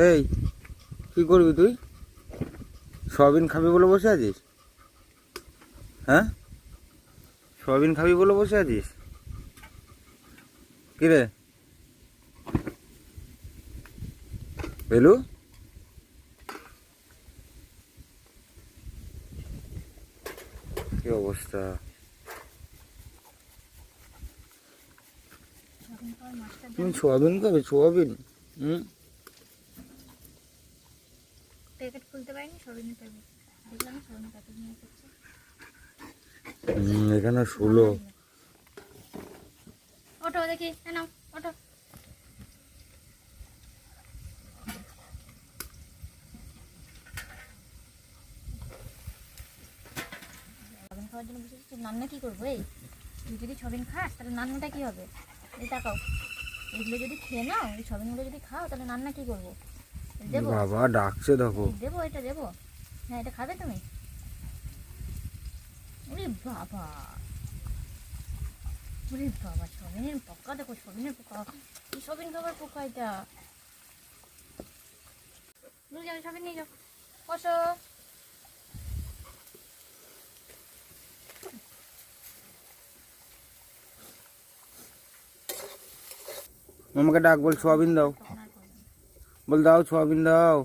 এই কি করবি তুই? সয়াবিন খাবি বলে বসে আছিস? হ্যাঁ, সয়াবিন খাবি বলে বসে আছিস? কিরে বেলু, কি অবস্থা? তুমি সোয়াবিন খাবে? সোয়াবিন? প্যাকেট খুলতে পারিনি, সবিনের প্যাকেট দেখলাম, সবিনের প্যাকেট নিয়ে এসেছে। এখানে 16। ওটো দেখি, নাও ওটো। সবিন খাওয়ার জন্য বসে তুই রান্না কি করবো? এই তুই যদি সবিন খাস তাহলে রান্নাটা কি হবে? এই তাকাও, এগুলো যদি খেয়ে নাও, এই সবিনগুলো যদি খাও তাহলে রান্না কি করবো? দেবো বাবা ডাকছে দেখো। দেবো, এটা দেবো। হ্যাঁ, এটা খাবে তুমি? ওরে বাবা, ওরে বাবা, সবিনের পোকা দেখো, সবিনের পোকা। কি সবিন খাবার পোকা এটা? নিয়ে যাও, সবিন নিয়ে যাও, বসো। আমাকে ডাক, বল সোয়াবিন দাও, বল দাও সোয়াবিন দাও।